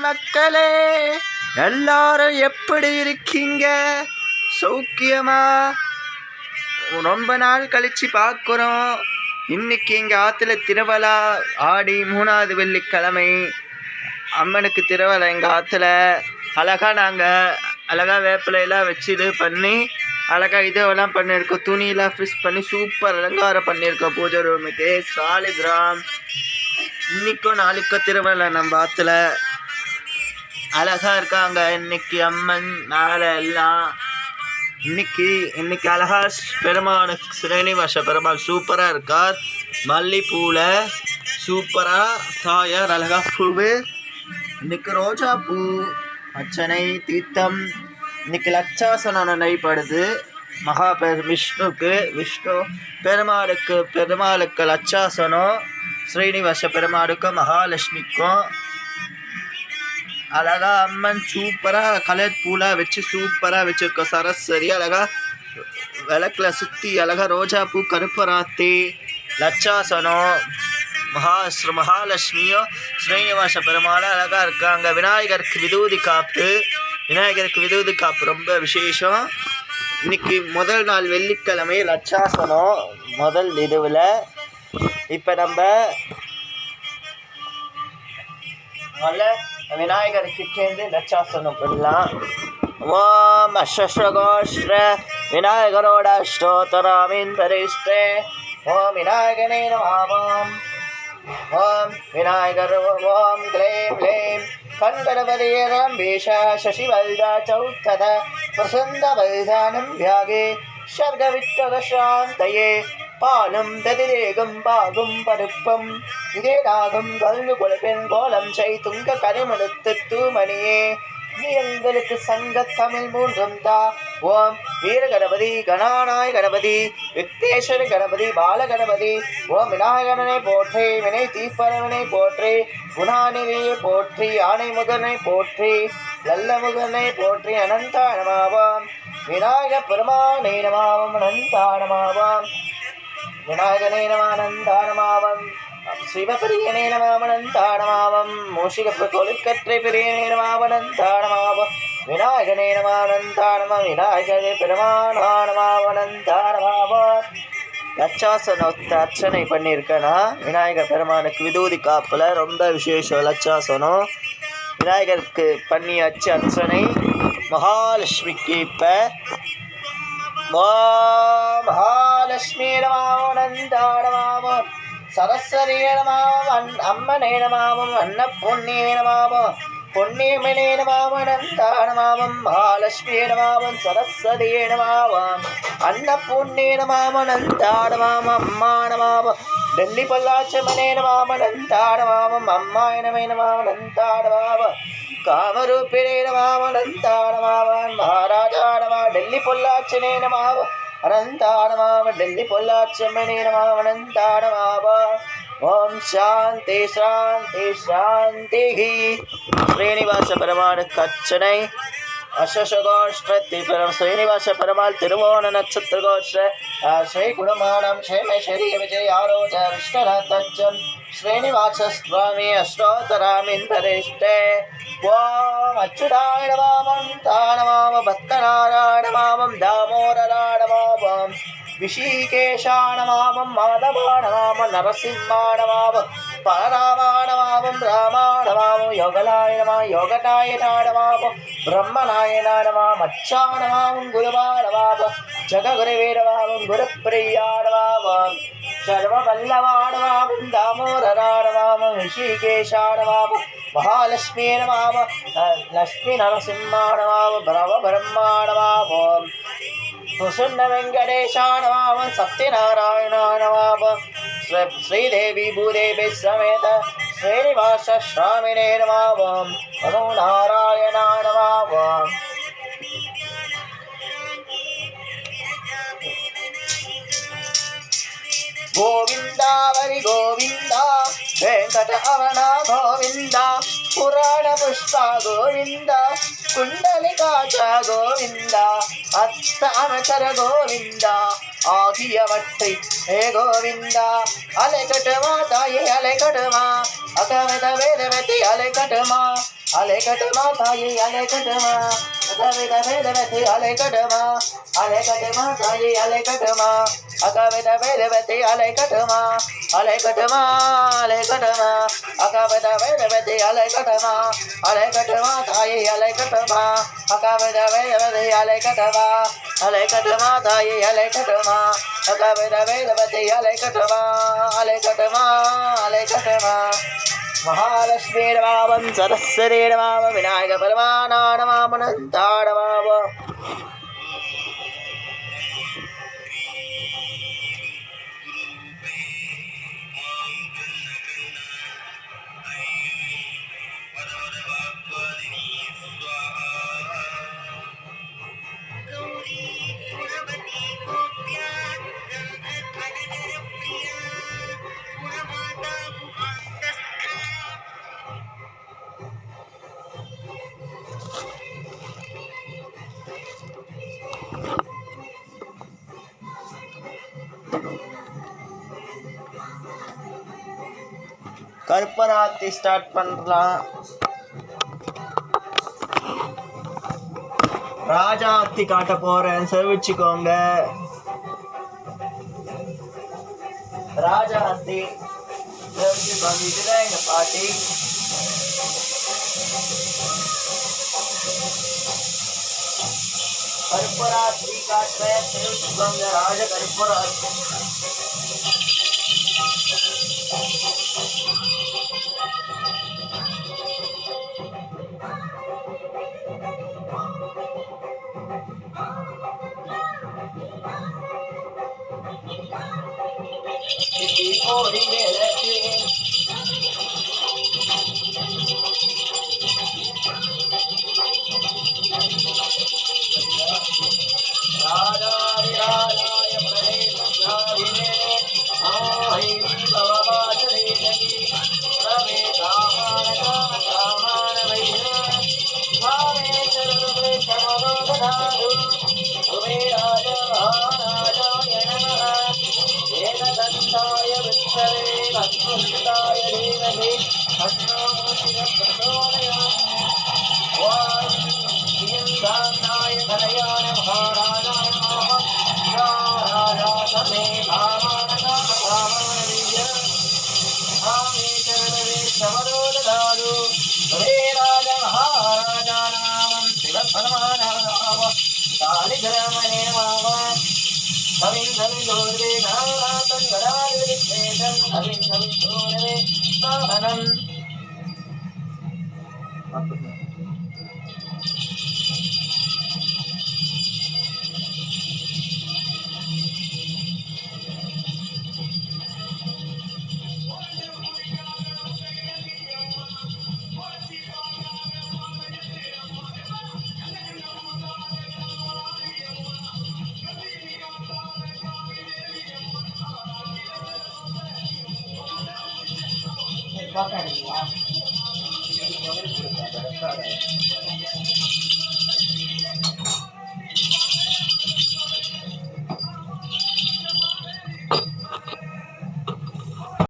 மக்களே, எல்லாரும் எப்படி இருக்கீங்க? சௌக்கியமா? ரொம்ப நாள் கழிச்சு பார்க்குறோம். இன்னைக்கு எங்கள் ஆற்றுல திருவிழா. ஆடி 3வது வெள்ளிக்கிழமை அம்மனுக்கு திருவிழா. எங்கள் ஆற்றுல அழகாக வேப்பிலையெல்லாம் வச்சு இது பண்ணி அழகாக இதெல்லாம் பண்ணியிருக்கோம். துணியெல்லாம் ஃபிஷ் பண்ணி சூப்பர் அலங்காரம் பண்ணியிருக்கோம். பூஜை ரூமுக்கு சாலிகிராம். இன்னைக்கும் நாளைக்கும் திருவிழா. நம்ம ஆற்றுல அழகாக இருக்காங்க. இன்னைக்கு அம்மன் மேலே எல்லாம் இன்னைக்கு அழகா பெருமானுக்கு ஸ்ரீனிவாச பெருமாள் சூப்பராக இருக்கார். மல்லிப்பூவில் சூப்பராக தாயார் அழகா பூவு. இன்னைக்கு ரோஜா பூ அர்ச்சனை தீர்த்தம். இன்னைக்கு லட்சாசனம் நடைபடுது. விஷ்ணு பெருமாளுக்கு லட்சாசனம். ஸ்ரீனிவாச பெருமாளுக்கும் மகாலட்சுமிக்கும் அழகா அம்மன் சூப்பராக கலர் பூலாக வச்சு சூப்பராக வச்சுருக்கோம். சரஸ்வதி அழகா விளக்கில் சுற்றி அழகா ரோஜா பூ கருப்பராத்தி லட்சாசனம். மகாலட்சுமியும் ஸ்ரீனிவாச பெருமாளும் அழகாக இருக்காங்க. விநாயகருக்கு விதூதி காப்பு ரொம்ப விசேஷம். இன்னைக்கு முதல் நாள் வெள்ளிக்கிழமை லட்சாசனம் முதல் இதுவில். இப்போ நம்ம விநாயகர்கிட்டேருந்து லட்சாசனம் பண்ணலாம். ஓம் அஷ்டகோஷ்ட விநாயகரோட அஷ்டோத்தராமின் பரிஷ்டே. ஓம் விநாயகனே நமः. ஓம் விநாயகர். ஓம் க்ளீம் க்ளீம் கண்கணபதிரம்பீஷ சசிவல்தா சௌத்தத பிரசந்தவல்தானம் வியாகே சர்கவிட்டகசாந்தயே. பாலும் ததிரேகம் பாகும் பருப்பம் இதே ராகம் கல்கு குழப்பெண் கோலம் செய் துங்க கரிமடுத்து தூமணியே. நீ எங்களுக்கு சங்க தமிழ் மூன்றும் தா. ஓம் வீர கணபதி கணாநாய கணபதி விக்னேஸ்வர கணபதி பால கணபதி. ஓம் விநாயகனை போற்றி வினை தீப்பரவனை போற்றி குணாநிதியை போற்றி ஆணை முகனை போற்றி நல்ல முகனை போற்றி அனந்தானமாவாம். விநாயக பெருமானே நமாவம் அனந்தானமாவாம். விநாயகனே நமானந்தானமாவம். சிவபிரியனே நமாவனந்தானமாவம். மூஷிக கொழுக்கற்றை பிரியனே நமாவனந்தானமாவம். விநாயகனே நமானந்தானமம். விநாயகரே பெருமானமாவனந்தானமாவம். லட்சாசனத்தை அர்ச்சனை பண்ணியிருக்கேன்னா விநாயகர் பெருமானுக்கு விதூதி காப்பில் ரொம்ப விசேஷம் லட்சாசனம். விநாயகருக்கு பண்ணியாச்சு அர்ச்சனை. மகாலட்சுமிக்கு இப்போ மகாலட்சுமி நமாவனந்தானமாவம். சரஸ்வதி நமாவம். அம்மனே நமாவம். அன்னபுண்ணியே நமாவம். புண்ணியமனே நமாவனந்தானமாவம். மகாலட்சுமி நமாவம். சரஸ்வதியே நமாவம். அன்னபுண்ணியே நமாவனந்தானமாவம். அம்மா நமாவம். டெல்லி பொள்ளாச்சமனே நமாவனந்தானமாவம். அம்மாய நமே நமாவனந்தானமாவம். காமரூபிணே நமாவனந்தானமாவம். மகாராஜா நமா டெல்லி பொள்ளாச்சனே நமாவம். அனந்தானமாவ டெல்லி பொள்ளாச்சம்மனே நமாவனந்தானமாவ. ஓம் சாந்தி சாந்தி சாந்தி. ஸ்ரீனிவாச பெருமானுக்கு அர்ச்சனை. அஷ்டகோஷ்டி ஸ்ரீனிவாச பெருமாள் திருவோண நட்சத்திர கோஷ்ட ஸ்ரீ குணமானம் க்ஷேமேஸ்வரி விஜய் ஆரோஜ விஷ்ணராத்தம் ஸ்ரீனிவாச சுவாமி அஷ்டோத்தராமின் பரிஷ்டே. ஓம் அச்சுதாய நமாவம். தானமாவ பக்தநாராயணமாவம். தாமோதராணமாவம். விஷிகேஷாணமாவம். மாதவாணமாவம். நரசிம்மாணமாவம். பரராமாணமாவம். ராமாணமாவம். யோகநாயனாடமாவம். பிரம்மநாயனாடமாவம். அச்சாணமாவம். குருவாணமாவம். ஜககுருவேடமாவம். குருப்பிரியாணமாவம். சர்வவல்லவாணமாவம். தாமோதராணமாவம். விஷிகேஷாணமாவம். மகாலட்சுமி நமாவம். லக்ஷ்மி நரசிம்மாணமாவம். பிரம்மணமாவம். பிரசன்ன வெங்கடேஷாணமாவம். சத்யநாராயணாணமாவம். ஸ்ரீதேவி பூதேவி சமேத ஸ்ரீனிவாச ஸ்வாமினே நமாவம். நமோ நாராயணாணமாவம். கோவிந்தா வரி கோவிந்தா வெங்கடரமண கோவிந்தா. புராண புஷ்ப கோவிந்தா. குண்டலிகாச்ச கோவிந்தா. அஸ்தானச்சர கோவிந்தா. ஆகியவற்றை ஹே கோவிந்தா அலைக்கட்டுமா தாயே அலைக்கட்டுமா. அகமத வேதவதி அலைக்கட்டுமா. அலைக்கட்டுமா தாயே அலைக்கட்டுமா அகவித வேதவதி அலைக்கட்டுமா அலைக்கட்டுமா தாயே அலைக்கட்டுமா அகவித வேதவதி அலைக்கட்டுமா அலைக்கட்டுமா அலைக்கட்டுமா அகவித வேதவதி அலைக்கட்டுமா அலைக்கட்டுமா தாயே அலைக்கட்டுமா அகவித வேதவதி அலைக்கட்டுமா அலைக்கட்டுமா தாயே அலைக்கட்டுமா அகவித வேதவதி அலைக்கட்டுமா அலைக்கட்டுமா அலைக்கட்டுமா மகாலட்சுமீர்வாவம் சரஸ்வரீர்வாவ விநாயக பரமானாடமாமனந்தாடமாவ கற்பராத்தி ஸ்டார்ட் பண்ணலாம். ராஜாத்தி காட்ட போறேன், செவிச்சுக்கோங்க. ராஜாத்தி செவிச்சுக்கோங்க. இதுதான் எங்க பாட்டி. கற்பராத்தி காட்டுறேன், செவிச்சுக்கோங்க. ராஜ கற்பராத்தி ஓடி விளக்கு ராஜாய பிரதேசே ஆஹை பவவாசரே ரமே காமான காமான வைர காமே சர்வே சமரோததாரு உமே ராஜ மகாராஜாய நமः ஏகதந்தாய வித்மஹே வக்ரதுண்டாய தீமஹி தன்னோ பிரச்சோதயாத் ஓம் ஸ்ரீயந்தாய கலயாய மகாராஜாய நமः ராஜாசமே காமானகாமானவீய ஆமே சர்வே சமரோததாரு ஹரே ராஜ மகாராஜானாம் சிவபரமானாம் காளிகிரமணே மாவ கவின் கவின் தோர்வே நாராத்தன் கடாதிரி சேதன் கவின் கவின் தோர்வே சாதனம் பார்க்க